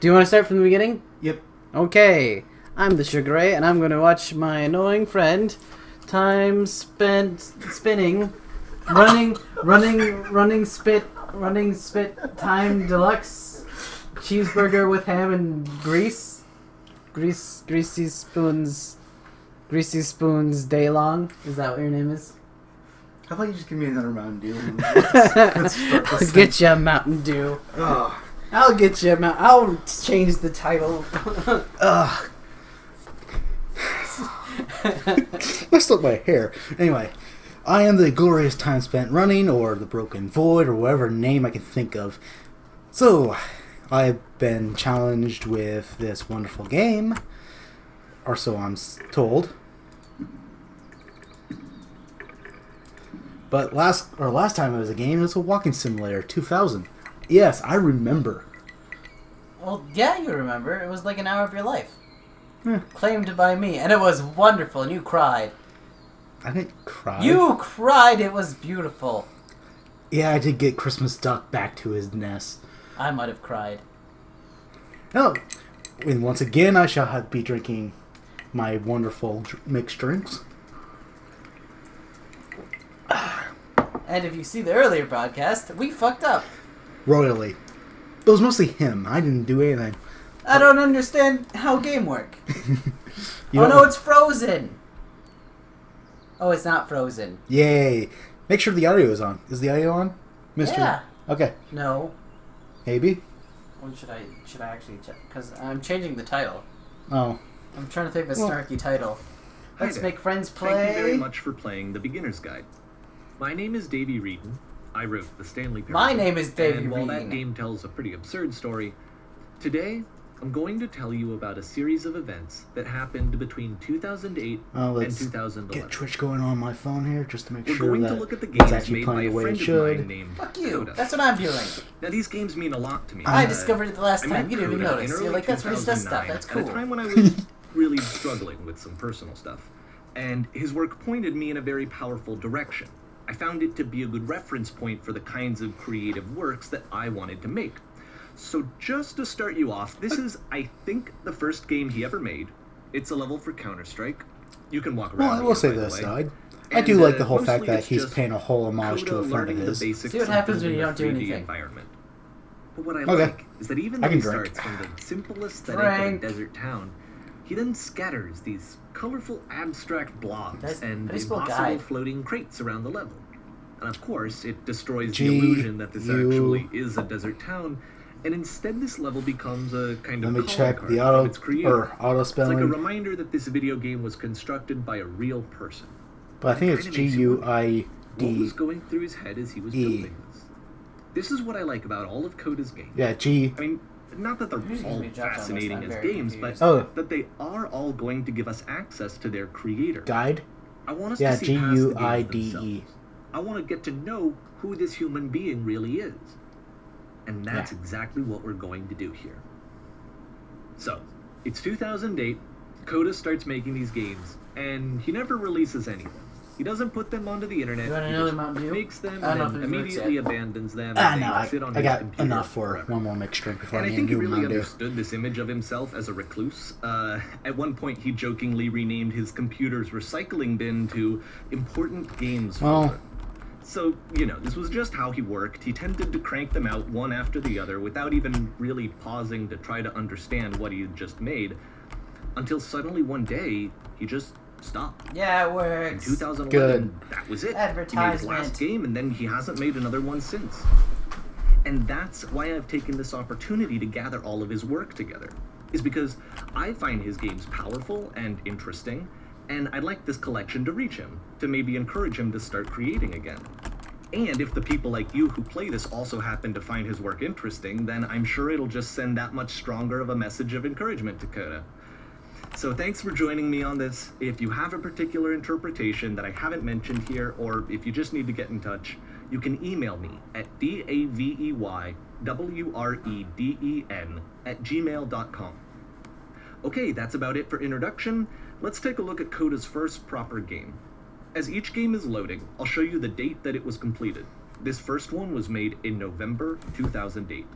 Do you want to start from the beginning? Yep. Okay. I'm the Sugar Ray, and I'm going to watch my annoying friend, Time Spent Spinning, Running Spit, Time Deluxe, Cheeseburger with ham and greasy spoons day long. Is that what your name is? How about you just give me another Mountain Dew? I'll get you a Mountain Dew. Ugh. I'll get you a Mountain. I'll change the title. Ugh. Messed up my hair. Anyway, I am the glorious Time Spent Running, or the Broken Void, or whatever name I can think of. So, I've been challenged with this wonderful game, or so I'm told. But last time it was a game, it was a walking simulator, 2000. Yes, I remember. Well, yeah, you remember. It was like an hour of your life. Claimed by me, and it was wonderful, and you cried. I didn't cry. You cried! It was beautiful. Yeah, I did get Christmas Duck back to his nest. I might have cried. Oh, and once again, I shall be drinking my wonderful mixed drinks. And if you see the earlier podcast, we fucked up. Royally. It was mostly him. I didn't do anything. I don't understand how game work. Oh no, it's frozen. Oh, it's not frozen. Yay. Make sure the audio is on. Is the audio on? Mister? Yeah. Okay. No. Maybe? Or should I actually check? Because I'm changing the title. Oh. I'm trying to think of a snarky title. Let's there. make friends play. Thank you very much for playing the Beginner's Guide. My name is Davey Reedon. I wrote the Stanley Parable. My name is Davey And while Reedon. that game tells a pretty absurd story, today I'm going to tell you about a series of events that happened between 2008 and Let's 2011. get Twitch going on my phone here just to make We're sure going that to look at the it's games actually made by playing a the way it friend of should. mine named Fuck you. Coda. That's what I'm doing. Now these games mean a lot to me. I discovered it the last I time. met You didn't even Coda in notice. early You're like, that's where he does stuff. 2009, That's At a cool. time when I was really struggling with some personal stuff, and his work pointed me in a very powerful direction. I found it to be a good reference point for the kinds of creative works that I wanted to make. So just to start you off, this is, I think, the first game he ever made. It's a level for Counter-Strike. You can walk around. Well, I will here, say by the this, way. though. I do And, like the whole mostly fact that it's he's just paying a whole homage to Coda a friend of learning the his. basics See what of happens when you building don't a do 3D anything. environment. But what I Okay. like is that even I though can he drink. starts from the simple aesthetic Drink. of a desert town, he then scatters these colorful abstract blobs That's- and how do you spell impossible guide? floating crates around the level. And of course, it destroys the G, illusion that this U. actually is a desert town, and instead this level becomes a kind of Let me calling check card the from its creator. auto It's like a spelling. reminder that this video game was constructed by a real person. But I think it's Kinda makes you wonder, what was GUID. going through his head as he was E. building this? This is what I like about all of Coda's games. Yeah, G. I mean, not that they're Usually all we jump on this, fascinating I'm as very games, confused. but Oh, that they are all going to give us access to their creator. guide. I want us Yeah, to see past the games GUIDE. themselves. I want to get to know who this human being really is. And that's Yeah. exactly what we're going to do here. So, it's 2008, Coda starts making these games, and he never releases any of them. He doesn't put them onto the internet. You want He another just Mountain Dew? makes them I don't know and if then it works immediately yet. abandons them, Ah, and no, they sit on I his got computer enough for forever. one more mixed drink before And I I need a think he new really Mountain Dew. understood this image of himself as a recluse. At one point, he jokingly renamed his computer's recycling bin to Important Games Well- Folder. So, this was just how he worked. He tended to crank them out one after the other without even really pausing to try to understand what he had just made. Until suddenly one day, he just stopped. Yeah, it In works. 2011, that was it. He made his Advertisement. last game, and then he hasn't made another one since. And that's why I've taken this opportunity to gather all of his work together, is because I find his games powerful and interesting, and I'd like this collection to reach him, to maybe encourage him to start creating again. And if the people like you who play this also happen to find his work interesting, then I'm sure it'll just send that much stronger of a message of encouragement to Coda. So thanks for joining me on this. If you have a particular interpretation that I haven't mentioned here, or if you just need to get in touch, you can email me at daveyWreden@gmail.com. Okay, that's about it for introduction. Let's take a look at Coda's first proper game. As each game is loading, I'll show you the date that it was completed. This first one was made in November 2008.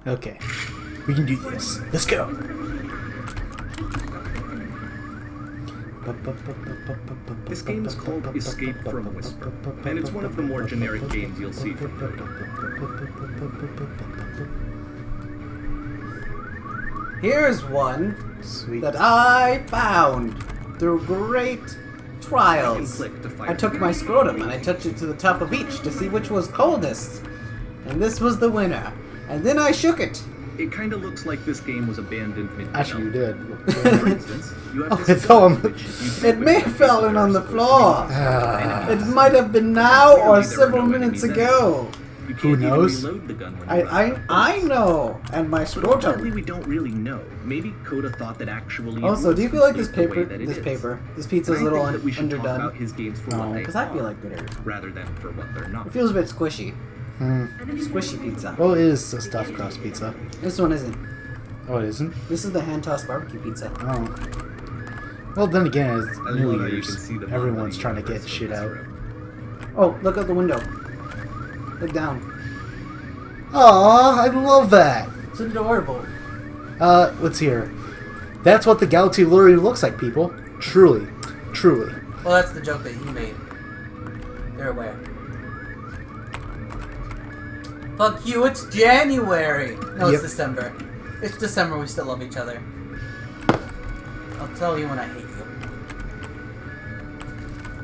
Okay. We can do this. Let's go. This game is called Escape from Whisper, and it's one of the more generic games you'll see from Coda. Here's one Sweet. that I found through great You can trials. click to find I took my scrotum and I touched it to the top of each to see which was coldest. And this was the winner. And then I shook it. It kind of looks like this game was abandoned mid-development. Actually, you did. For instance, you have Oh, this it's all on the- which you It may have fallen on the floor. Ah. It might have been now or several minutes ago. You can't Who even knows? reload the gun when you run. I know. And my But ultimately, scrotum. we don't really know. Maybe Coda thought that actually. it Also, was do you feel like this complete the way paper, that it is. this pizza's a And I little think that we should talk about underdone? his games for No, what they Because I feel are, like they're... rather than for what they're not. It feels a bit squishy. Hmm. Squishy pizza. Well, it is a stuffed crust pizza. This one isn't. Oh, it isn't? This is the hand-tossed barbecue pizza. Oh. Well, then again, it's I New love how you Year's. can see the Everyone's Mom trying to Universe get in shit this out. room. Oh, look out the window. Look down. Aw, I love that. It's adorable. What's here? That's what the galaxy literally looks like, people. Truly. Truly. Well, that's the joke that he made. They're aware. Fuck you, it's January! No, Yep. it's December. It's December, we still love each other. I'll tell you when I hate you.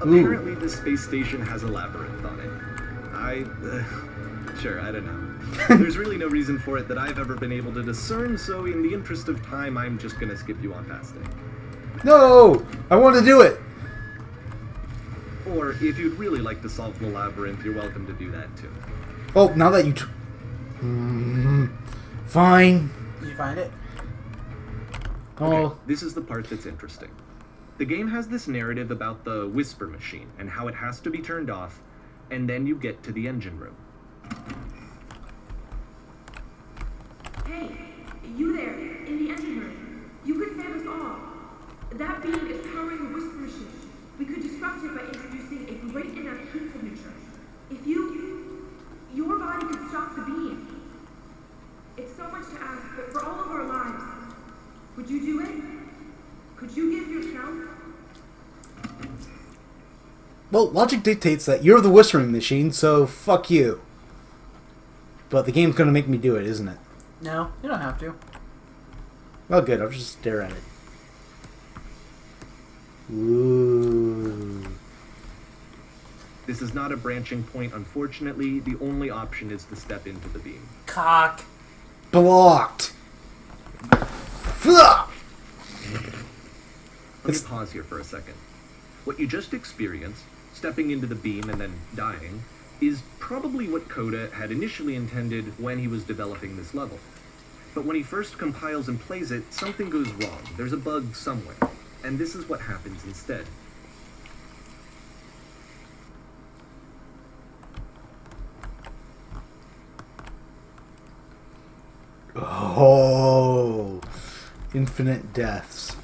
Apparently, this space station has a labyrinth on it. Sure, I don't know. There's really no reason for it that I've ever been able to discern, so in the interest of time, I'm just gonna skip you on past it. No! I want to do it! Or, if you'd really like to solve the labyrinth, you're welcome to do that too. Oh, now that you... Fine. Did you find it? Oh, Okay, this is the part that's interesting. The game has this narrative about the whisper machine and how it has to be turned off, and then you get to the engine room. Hey, you there, in the engine room. You could save us all. That beam is powering the whisper machine. We could disrupt it by introducing a great enough heat signature. If your body could stop the beam. It's so much to ask, but for all of our lives, would you do it? Could you give yourself? well, logic dictates that you're the whispering machine, so fuck you. But the game's gonna make me do it, isn't it? No, you don't have to. Well, good. I'll just stare at it. Ooh. This is not a branching point, unfortunately. The only option is to step into the beam. Cock. Blocked. Fuck. Let me pause here for a second. What you just experienced, stepping into the beam and then dying, is probably what Coda had initially intended when he was developing this level. But when he first compiles and plays it, something goes wrong. There's a bug somewhere. And this is what happens instead. Oh. Infinite deaths.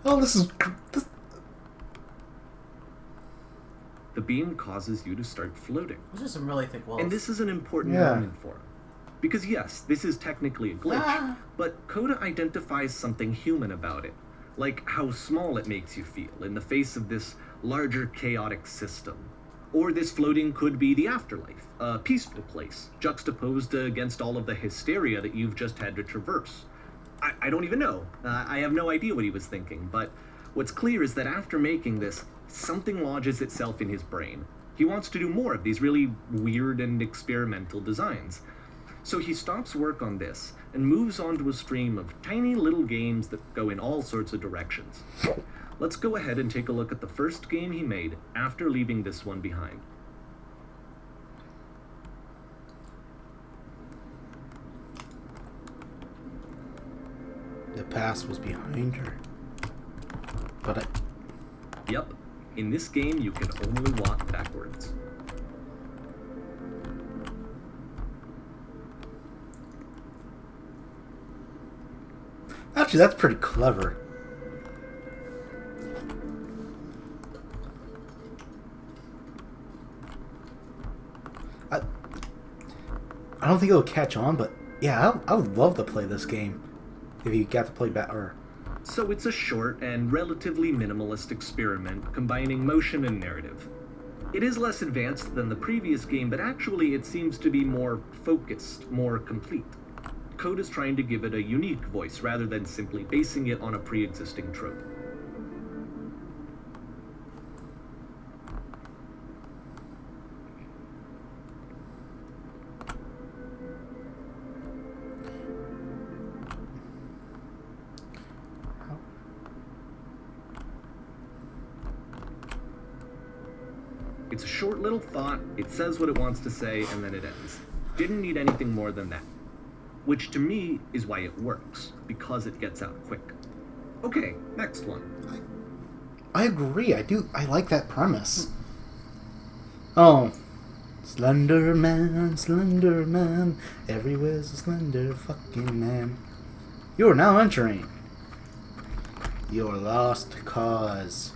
Oh, this is... The beam causes you to start floating. Those are some really thick walls. And this is an important Yeah. moment for him. Because yes, this is technically a glitch, Ah. but Coda identifies something human about it. Like how small it makes you feel in the face of this larger chaotic system. Or this floating could be the afterlife, a peaceful place, juxtaposed against all of the hysteria that you've just had to traverse. I don't even know. I have no idea what he was thinking, but what's clear is that after making this, something lodges itself in his brain. He wants to do more of these really weird and experimental designs. So he stops work on this and moves on to a stream of tiny little games that go in all sorts of directions. Let's go ahead and take a look at the first game he made after leaving this one behind. The past was behind her. But I... Yep, in this game you can only walk backwards. Actually, that's pretty clever. I don't think it'll catch on, but yeah, I would love to play this game if you got to play better. So it's a short and relatively minimalist experiment combining motion and narrative. It is less advanced than the previous game, but actually it seems to be more focused, more complete. Code is trying to give it a unique voice rather than simply basing it on a pre-existing trope. It's a short little thought, it says what it wants to say, and then it ends. Didn't need anything more than that. Which to me is why it works, because it gets out quick. Okay, next one. I agree. I like that premise. Oh. Slender man, everywhere's a slender fucking man. You are now entering your lost cause.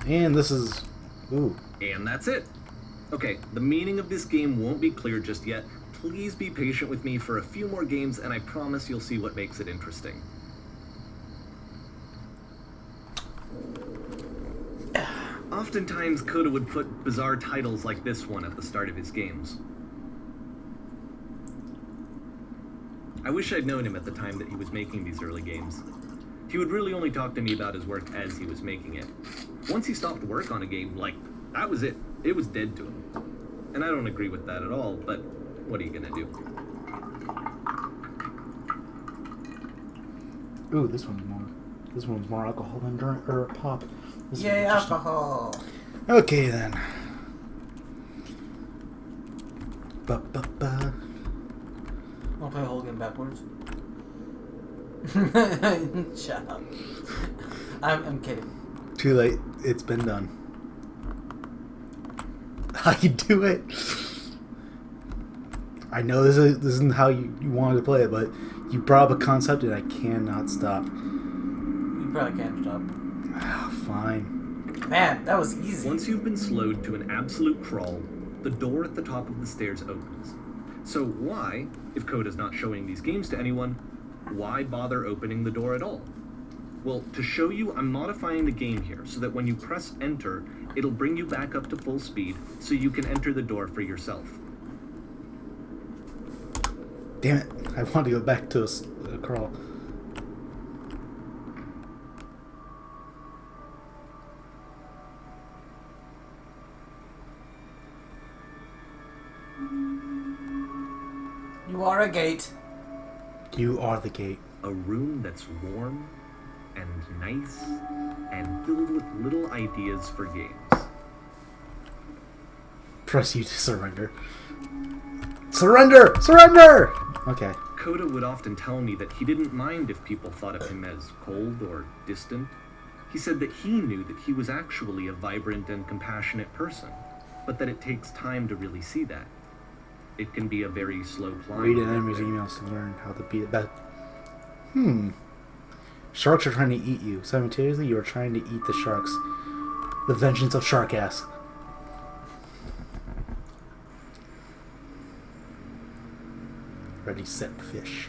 And this is... Ooh. And that's it. Okay, the meaning of this game won't be clear just yet. Please be patient with me for a few more games, and I promise you'll see what makes it interesting. Oftentimes, Coda would put bizarre titles like this one at the start of his games. I wish I'd known him at the time that he was making these early games. He would really only talk to me about his work as he was making it. Once he stopped work on a game, like, that was it. It was dead to him. And I don't agree with that at all, but what are you gonna do? Ooh, this one's more alcohol than drink or pop. This Yay, one's just- alcohol! Okay then. Ba. I'll play the whole game backwards. Shut up. I'm kidding. Too late. It's been done. I can do it. I know this isn't how you wanted to play it, but you brought up a concept and I cannot stop. You probably can't stop. Fine. Man, that was easy. Once you've been slowed to an absolute crawl, the door at the top of the stairs opens. So why, if Coda's not showing these games to anyone, why bother opening the door at all? Well, to show you, I'm modifying the game here so that when you press enter, it'll bring you back up to full speed so you can enter the door for yourself. Damn it. I want to go back to a crawl. You are a gate. You are the gate. A room that's warm and nice and filled with little ideas for games. Press you to surrender. Surrender! Surrender! Okay. Coda would often tell me that he didn't mind if people thought of him as cold or distant. He said that he knew that he was actually a vibrant and compassionate person, but that it takes time to really see that. It can be a very slow climb. Read an enemy's emails to learn how to beat it back. Sharks are trying to eat you. Simultaneously, you are trying to eat the sharks. The vengeance of shark ass. Ready, set, fish.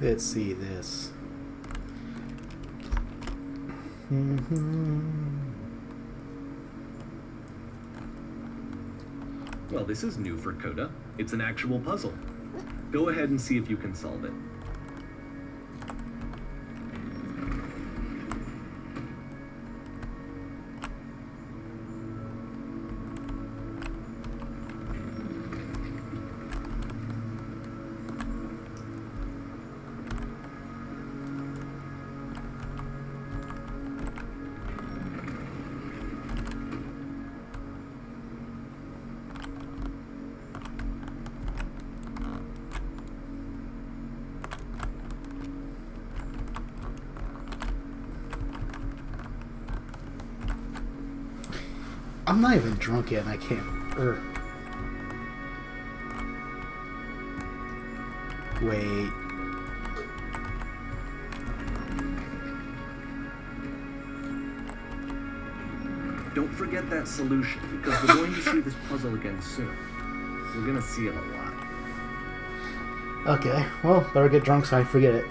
Let's see this. Well, this is new for Coda. It's an actual puzzle. Go ahead and see if you can solve it. I'm not even drunk yet and I can't. Wait. Don't forget that solution, because we're going to see this puzzle again soon. We're going to see it a lot. Okay, well, better get drunk so I forget it.